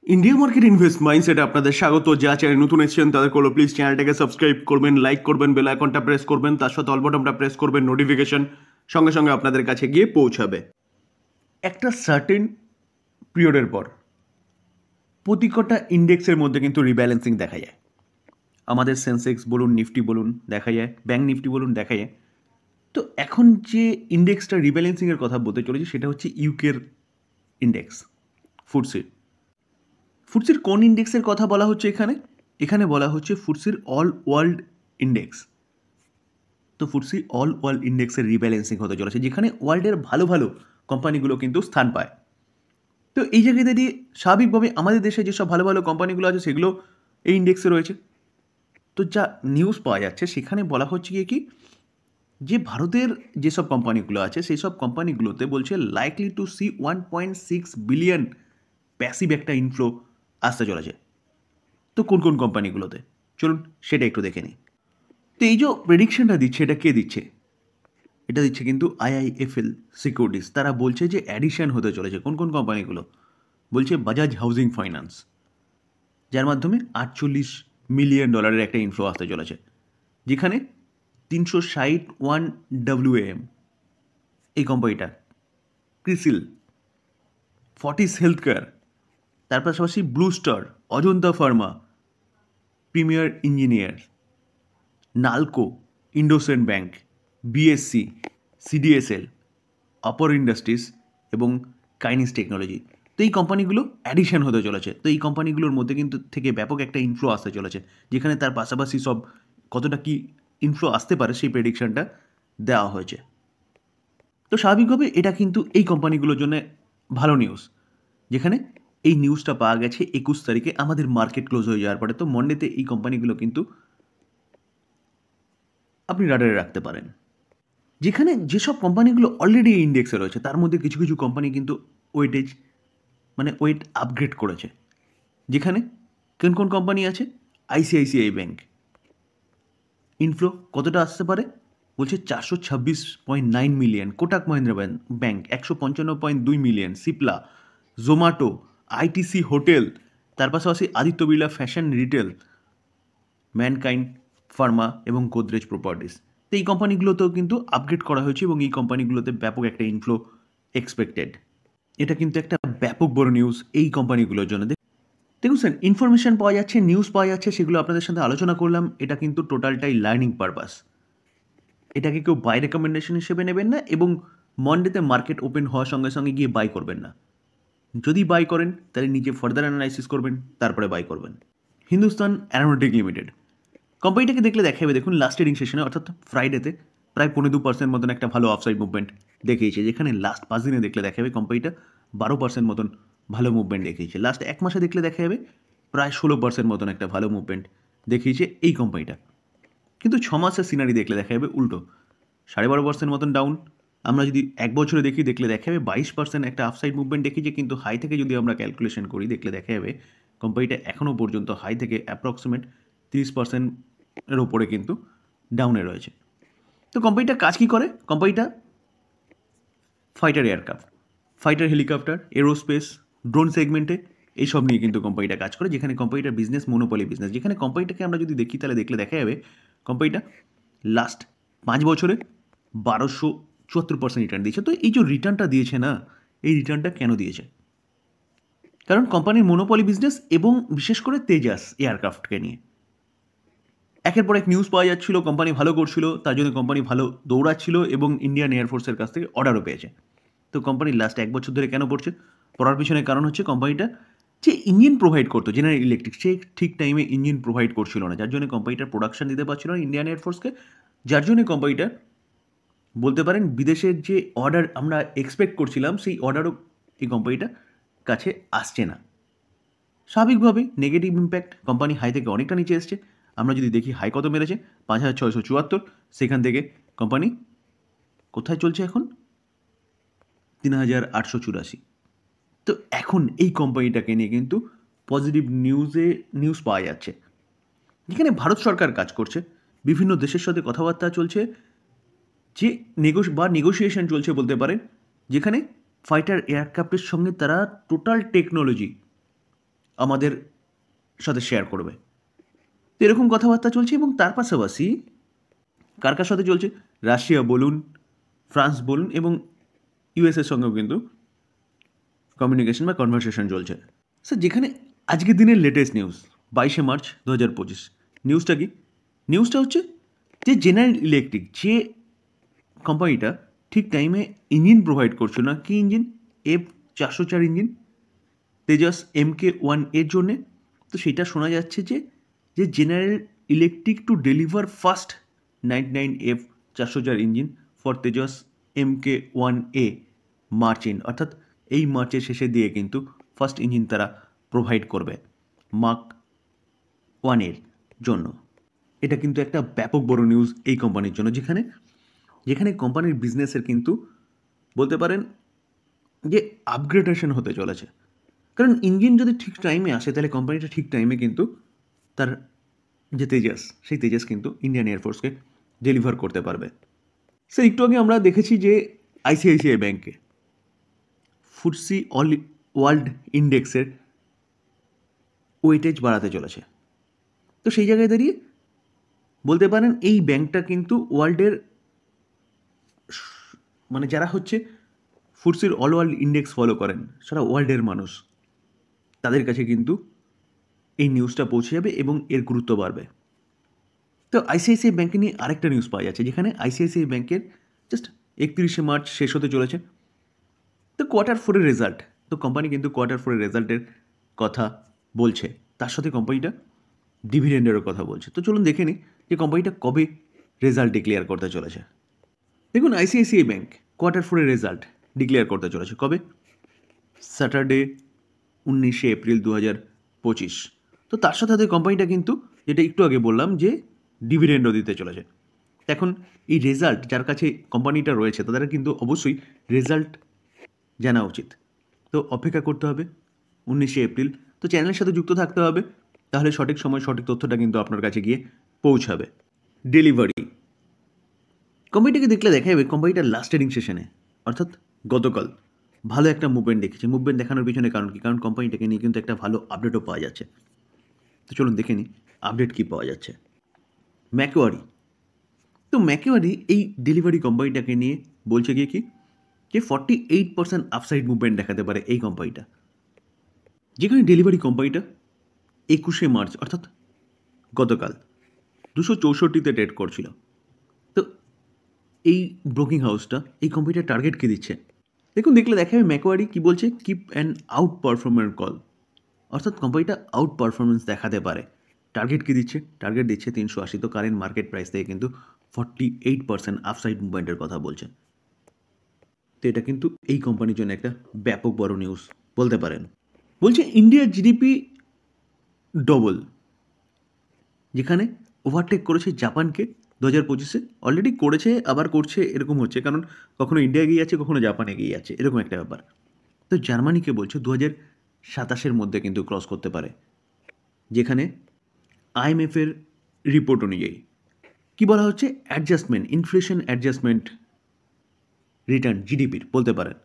India market invest মাইন্ডসেটে আপনাদের স্বাগত। যা চ্যানেল নতুন এসেছেন তাদের করলো প্লিজ চ্যানেলটাকে সাবস্ক্রাইব করবেন, লাইক করবেন, বেল আইকনটা প্রেস করবেন, তার সাথে অল বাটনটা প্রেস করবেন, নোটিফিকেশন সঙ্গে সঙ্গে আপনাদের কাছে গিয়ে পৌঁছাবে। একটা সার্টেন পিরিয়ডের পর প্রতিকটা ইন্ডেক্সের মধ্যে কিন্তু রিব্যালেন্সিং দেখা যায়। আমাদের সেন্সেক্স বলুন, নিফটি বলুন দেখা যায়, ব্যাঙ্ক নিফটি বলুন দেখা যায়। তো এখন যে ইন্ডেক্সটা রিব্যালেন্সিংয়ের কথা বলতে চলেছি সেটা হচ্ছে ইউকের ইন্ডেক্স ফুটসির কোন ইন্ডেক্সের কথা বলা হচ্ছে এখানে বলা হচ্ছে ফুটসির অল ওয়ার্ল্ড ইন্ডেক্স। তো ফুটসি অল ওয়ার্ল্ড ইন্ডেক্সের রিব্যালেন্সিং হতে চলেছে, যেখানে ওয়ার্ল্ডের ভালো ভালো কোম্পানিগুলো কিন্তু স্থান পায়। তো এই জায়গাতে দিয়ে স্বাভাবিকভাবে আমাদের দেশে যেসব ভালো ভালো কোম্পানিগুলো আছে সেগুলো এই ইন্ডেক্সে রয়েছে। তো যা নিউজ পাওয়া যাচ্ছে সেখানে বলা হচ্ছে কি যে ভারতের যেসব কোম্পানিগুলো আছে সেই সব কোম্পানিগুলোতে বলছে likely to see 1.6 billion passive একটা ইনফ্লো আসতে চলেছে। তো কোন কোন কোম্পানিগুলোতে চলুন সেটা একটু দেখে নিই। তো এই যে প্রেডিকশনটা দিচ্ছে এটা কে দিচ্ছে? এটা দিচ্ছে কিন্তু আইআইএফএল সিকিউরিটিজ। তারা বলছে যে অ্যাডিশন হতে চলেছে কোন কোন কোম্পানিগুলো, বলছে বাজাজ হাউজিং ফাইন্যান্স, যার মাধ্যমে $48 মিলিয়ন একটা ইনফ্লো আসতে চলেছে, যেখানে 361 WAM এই কোম্পানিটা, ক্রিসিল, ফর্টিস হেলথ কেয়ার, তার পাশাপাশি blue star, Ajanta pharma, premier engineer, NALCO, ইন্ডোসেন্ট bank, BSC, CDSL, Apar industries এবং কাইনিস টেকনোলজি। তো এই কোম্পানিগুলো অ্যাডিশন হতে চলেছে। তো এই কোম্পানিগুলোর মধ্যে কিন্তু থেকে ব্যাপক একটা ইনফ্লো আসতে চলেছে, যেখানে তার পাশাপাশি সব কতটা কি ইনফ্লো আসতে পারে সেই প্রেডিকশনটা দেওয়া হয়েছে। তো স্বাভাবিকভাবে এটা কিন্তু এই কোম্পানিগুলোর জন্য ভালো নিউজ, যেখানে এই নিউজটা পাওয়া গেছে 21 তারিখে আমাদের মার্কেট ক্লোজ হয়ে যাওয়ার পরে। তো মন্ডেতে এই কোম্পানিগুলো কিন্তু আপনি রাডারে রাখতে পারেন। যেখানে যেসব কোম্পানিগুলো অলরেডি এই ইন্ডেক্সে রয়েছে তার মধ্যে কিছু কিছু কোম্পানি কিন্তু ওয়েট আপগ্রেড করেছে। যেখানে কোন কোন কোম্পানি আছে? আইসিআইসিআই ব্যাংক ইনফ্লো কতটা আসতে পারে বলছে 426.9 million, Kotak Mahindra bank 155.2 million, Cipla, Zomato, ITC hotel, তার পাশাপাশি Aditya Birla fashion retail, mankind Pharma এবং গোদরেজ প্রপার্টিস। তো এই কোম্পানিগুলোতেও কিন্তু আপগ্রেড করা হয়েছে এবং এই কোম্পানিগুলোতে ব্যাপক একটা ইনফ্লো এক্সপেক্টেড। এটা কিন্তু একটা ব্যাপক বড় নিউজ এই কোম্পানিগুলোর জন্য। দেখুন স্যার, ইনফরমেশন পাওয়া যাচ্ছে, নিউজ পাওয়া যাচ্ছে, সেগুলো আপনাদের সাথে আলোচনা করলাম। এটা কিন্তু টোটালটাই লার্নিং পারপাস। এটাকে কেউ বাই রেকমেন্ডেশন হিসেবে নেবেন না এবং মন্ডেতে মার্কেট ওপেন হওয়ার সঙ্গে সঙ্গে গিয়ে বাই করবেন না। যদি বাই করেন তাহলে নিজে ফার্দার অ্যানালাইসিস করবেন, তারপরে বাই করবেন। হিন্দুস্তান অ্যারোনটিক লিমিটেড কোম্পানিটাকে দেখলে দেখা যাবে, দেখুন লাস্ট ট্রেডিং সেশনে অর্থাৎ ফ্রাইডেতে প্রায় 2.5% মতন একটা ভালো অফসাইড মুভমেন্ট দেখিয়েছে, যেখানে লাস্ট 5 দিনে দেখলে দেখা যাবে কোম্পানিটা 12% মতন ভালো মুভমেন্ট দেখিয়েছে। লাস্ট 1 মাসে দেখলে দেখা যাবে প্রায় 16% মতন একটা ভালো মুভমেন্ট দেখিয়েছে এই কোম্পানিটা। কিন্তু 6 মাসের সিনারি দেখলে দেখা যাবে উল্টো, 12.5% মতন ডাউন। আমরা যদি 1 বছরে দেখলে দেখা যাবে 22% একটা আফসাইড মুভমেন্ট দেখিয়েছে। কিন্তু হাই থেকে যদি আমরা ক্যালকুলেশন করি দেখলে দেখা যাবে কোম্পানিটা এখনও পর্যন্ত হাই থেকে অ্যাপ্রক্সিমেট 30%-এর ওপরে কিন্তু ডাউনে রয়েছে। তো কোম্পানিটা কাজ কী করে? কোম্পানিটা fighter aircraft, fighter helicopter, aerospace, drone সেগমেন্টে এইসব নিয়ে কিন্তু কোম্পানিটা কাজ করে, যেখানে কোম্পানিটার বিজনেস মোনোপলি বিজনেস। যেখানে কোম্পানিটাকে আমরা যদি দেখি তাহলে দেখলে দেখা যাবে কোম্পানিটা লাস্ট 5 বছরে 1274% রিটার্ন দিয়েছে। তো এই যে রিটার্নটা দিয়েছে না, এই রিটার্নটা কেন দিয়েছে? কারণ কোম্পানির মোনোপলি বিজনেস এবং বিশেষ করে তেজাস এয়ারক্রাফটকে নিয়ে একের পর এক নিউজ পাওয়া যাচ্ছিল, কোম্পানি ভালো করছিল, তার জন্য কোম্পানি ভালো দৌড়াচ্ছিল এবং ইন্ডিয়ান এয়ারফোর্সের কাছ থেকে অর্ডারও পেয়েছে। তো কোম্পানি লাস্ট 1 বছর ধরে কেন পড়ছে? পড়ার পিছনে কারণ হচ্ছে কোম্পানিটা যে ইঞ্জিন প্রোভাইড করতো জেনারেল ইলেকট্রিক, সে ঠিক টাইমে ইঞ্জিন প্রোভাইড করছিল না, যার জন্য কোম্পানিটার প্রোডাকশন দিতে পারছিল না ইন্ডিয়ান এয়ারফোর্সকে। যার জন্য কোম্পানিটা বলতে পারেন বিদেশের যে অর্ডার আমরা এক্সপেক্ট করছিলাম সেই অর্ডারও এই কোম্পানিটার কাছে আসছে না। স্বাভাবিকভাবে নেগেটিভ ইম্প্যাক্ট, কোম্পানি হাই থেকে অনেকটা নিচে এসছে। আমরা যদি দেখি হাই কত মেরেছে 5,674, সেখান থেকে কোম্পানি কোথায় চলছে এখন 3,884। তো এখন এই কোম্পানিটাকে নিয়ে কিন্তু পজিটিভ নিউজ পাওয়া যাচ্ছে, যেখানে ভারত সরকার কাজ করছে, বিভিন্ন দেশের সাথে কথাবার্তা চলছে, যে নেগোসিয়েশন চলছে বলতে পারেন, যেখানে ফাইটার এয়ারক্রাফটের সঙ্গে তারা টোটাল টেকনোলজি আমাদের সাথে শেয়ার করবে। তো এরকম কথাবার্তা চলছে এবং তার পাশাপাশি কার কার সাথে চলছে, রাশিয়া বলুন, ফ্রান্স বলুন এবং ইউএসের সঙ্গেও কিন্তু কমিউনিকেশন বা কনভারসেশন চলছে। স্যার যেখানে আজকের দিনের লেটেস্ট নিউজ 22শে মার্চ 2025, নিউজটা কি? নিউজটা হচ্ছে যে জেনারেল ইলেকট্রিক যে কোম্পানিটা ঠিক টাইমে ইঞ্জিন প্রোভাইড করছিল না, কি engine? F404 engine, Tejas MK1 এর জন্যে। তো সেটা শোনা যাচ্ছে যে general electric to deliver first 99F404 engine for Tejas MK1A much in, অর্থাৎ এই মার্চের শেষে দিয়ে কিন্তু ফার্স্ট ইঞ্জিন তারা প্রোভাইড করবে মার্ক 1 জন্য। এটা কিন্তু একটা ব্যাপক বড় নিউজ এই কোম্পানির জন্য, যেখানে কোম্পানির বিজনেসের কিন্তু বলতে পারেন যে আপগ্রেডেশন হতে চলেছে। কারণ ইঞ্জিন যদি ঠিক টাইমে আসে তাহলে কোম্পানিটা ঠিক টাইমে কিন্তু তার যে তেজাস, সেই তেজাস কিন্তু ইন্ডিয়ান এয়ারফোর্সকে ডেলিভার করতে পারবে। স্যার একটু আগে আমরা দেখেছি যে আইসিআইসিআই ব্যাঙ্কে ফুটসি অল ওয়ার্ল্ড ইন্ডেক্সের ওয়েটেজ বাড়াতে চলেছে। তো সেই জায়গায় দাঁড়িয়ে বলতে পারেন এই ব্যাঙ্কটা কিন্তু ওয়ার্ল্ডের মানে যারা হচ্ছে ফুটসির অল ওয়ার্ল্ড ইন্ডেক্স ফলো করেন, সারা ওয়ার্ল্ডের মানুষ, তাদের কাছে কিন্তু এই নিউজটা পৌঁছে যাবে এবং এর গুরুত্ব বাড়বে। তো আইসিআইসিআই ব্যাঙ্কে নিয়ে আরেকটা নিউজ পাওয়া যাচ্ছে, যেখানে আইসিআইসিআই ব্যাঙ্কের জাস্ট 31শে মার্চ শেষ হতে চলেছে। তো Q4 রেজাল্ট, তো কোম্পানি কিন্তু Q4 রেজাল্টের কথা বলছে, তার সাথে কোম্পানিটা ডিভিডেন্ডেরও কথা বলছে। তো চলুন দেখে নিই যে কোম্পানিটা কবে রেজাল্ট ডিক্লেয়ার করতে চলেছে। দেখুন ICICI bank Q4 result declare করতে চলেছে কবে? স্যাটারডে 19শে এপ্রিল 2025। তো তার সাথে সাথে কোম্পানিটা কিন্তু যেটা একটু আগে বললাম যে ডিভিডেন্ডও দিতে চলেছে। এখন এই রেজাল্ট যার কাছে কোম্পানিটা রয়েছে তাদের কিন্তু অবশ্যই রেজাল্ট জানা উচিত। তো অপেক্ষা করতে হবে 19শে এপ্রিল। তো চ্যানেলের সাথে যুক্ত থাকতে হবে, তাহলে সঠিক সময় সঠিক তথ্যটা কিন্তু আপনার কাছে গিয়ে পৌঁছাবে। ডেলিভারি কোম্পানিটাকে দেখলে দেখা যাবে কোম্পানিটার লাস্ট ট্রেডিং সেশনে অর্থাৎ গতকাল ভালো একটা মুভমেন্ট দেখেছি। মুভমেন্ট দেখানোর পিছনে কারণ কি? কারণ কোম্পানিটাকে নিয়ে কিন্তু একটা ভালো আপডেটও পাওয়া যাচ্ছে। তো চলুন দেখে নিই আপডেট কী পাওয়া যাচ্ছে। ম্যাকোয়ারি, তো ম্যাকোয়ারি এই ডেলিভারি কোম্পানিটাকে নিয়ে বলছে গিয়ে কি যে 48% আপসাইড মুভমেন্ট দেখাতে পারে এই কোম্পানিটা, যেখানে ডেলিভারি কোম্পানিটা 21শে মার্চ অর্থাৎ গতকাল 264তে ট্রেড করছিল। তো এই ব্রোকিং হাউসটা এই কোম্পানিটার টার্গেট কী দিচ্ছে দেখুন, দেখলে দেখা যাবে ম্যাকোয়ারি কী বলছে, keep an out performance call, অর্থাৎ কোম্পানিটা আউট পারফরমেন্স দেখাতে পারে। টার্গেট কী দিচ্ছে? টার্গেট দিচ্ছে 380। তো কারেন্ট মার্কেট প্রাইস থেকে কিন্তু 48% আপসাইড মুভমেন্টের কথা বলছে। তো এটা কিন্তু এই কোম্পানির জন্য একটা ব্যাপক বড় নিউজ বলতে পারেন। বলছে ইন্ডিয়ার জিডিপি ডবল, যেখানে ওভারটেক করেছে জাপানকে 2025-এ। অলরেডি করেছে, আবার করছে, এরকম হচ্ছে, কারণ কখনো ইন্ডিয়া এগিয়ে যাচ্ছে, কখনো জাপান এগিয়ে যাচ্ছে, এরকম একটা ব্যাপার। তো জার্মানিকে বলছে 2027-এর মধ্যে কিন্তু ক্রস করতে পারে, যেখানে আইএমএফের রিপোর্ট অনুযায়ী কী বলা হচ্ছে, অ্যাডজাস্টমেন্ট, ইনফ্লেশন অ্যাডজাস্টমেন্ট রিটার্ন জিডিপির বলতে পারেন,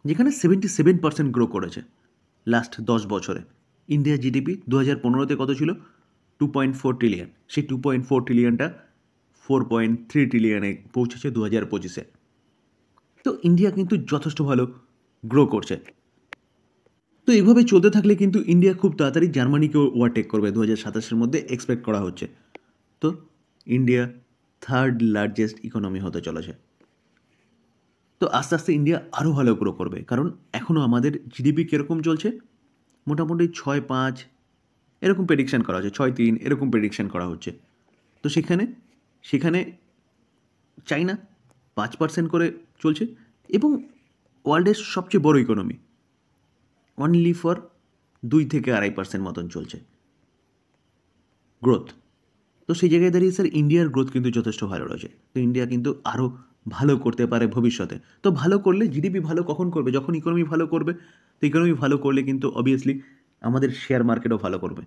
যেখানে 77% গ্রো করেছে লাস্ট 10 বছরে। ইন্ডিয়ার জিডিপি 2015-তে কত ছিল? 2.4 ট্রিলিয়ন। সেই 2.4 ট্রিলিয়নটা 4.3 ট্রিলিয়নে পৌঁছেছে 2025-এ। তো ইন্ডিয়া কিন্তু যথেষ্ট ভালো গ্রো করছে। তো এইভাবে চলতে থাকলে কিন্তু ইন্ডিয়া খুব তাড়াতাড়ি জার্মানিকেও ওভারটেক করবে 2027-এর মধ্যে এক্সপেক্ট করা হচ্ছে। তো ইন্ডিয়া থার্ড লার্জেস্ট ইকোনমি হতে চলেছে। তো আস্তে আস্তে ইন্ডিয়া আরও ভালো গ্রো করবে, কারণ এখনও আমাদের জিডিপি কীরকম চলছে, মোটামুটি 6.5 এরকম প্রেডিকশান করা হচ্ছে, 6.3 এরকম প্রেডিকশান করা হচ্ছে। তো সেখানে চাইনা 5% করে চলছে এবং ওয়ার্ল্ডের সবচেয়ে বড় ইকোনমি অনলি ফর 2-2.5% মতন চলছে গ্রোথ। তো সেই জায়গায় দাঁড়িয়ে স্যার ইন্ডিয়ার গ্রোথ কিন্তু যথেষ্ট ভালো রয়েছে। তো ইন্ডিয়া কিন্তু আরও ভালো করতে পারে ভবিষ্যতে। তো ভালো করলে জিডিপি ভালো কখন করবে? যখন ইকোনমি ভালো করবে। তো ইকোনমি ভালো করলে কিন্তু অবভিয়াসলি আমাদের শেয়ার মার্কেটও ভালো করবে।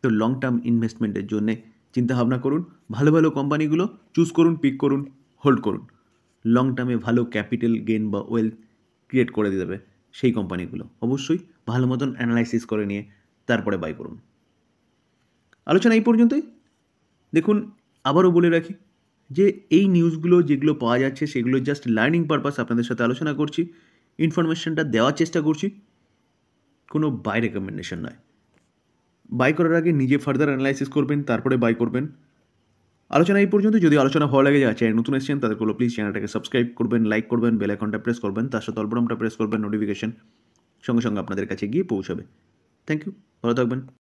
তো লং টার্ম ইনভেস্টমেন্টের জন্যে চিন্তাভাবনা করুন, ভালো ভালো কোম্পানিগুলো চুজ করুন, পিক করুন, হোল্ড করুন। লং টার্মে ভালো ক্যাপিটাল গেইন বা ওয়েলথ ক্রিয়েট করে দেবে সেই কোম্পানিগুলো। অবশ্যই ভালো মতন অ্যানালাইসিস করে নিয়ে তারপরে বাই করুন। আলোচনা এই পর্যন্তই। দেখুন, আবারও বলে রাখি যে এই নিউজগুলো যেগুলো পাওয়া যাচ্ছে সেগুলো জাস্ট লার্নিং পারপাস আপনাদের সাথে আলোচনা করছি, ইনফরমেশনটা দেওয়ার চেষ্টা করছি, কোনো বাই রেকমেন্ডেশন নয়। বাই করার আগে নিজে ফার্দার অ্যানালাইসিস করবেন, তারপরে বাই করবেন। আলোচনা এই পর্যন্ত। যদি আলোচনা ভালো লাগে, যারা চ্যানেল নতুন এসেছেন তাদের প্লিজ চ্যানেলটাকে সাবস্ক্রাইব করবেন, লাইক করবেন, বেল আইকনটা প্রেস করবেন, তার সাথে অল বাটনটা প্রেস করবেন, নোটিফিকেশন সঙ্গে সঙ্গে আপনাদের কাছে গিয়ে পৌঁছাবে। থ্যাংক ইউ, ভালো থাকবেন।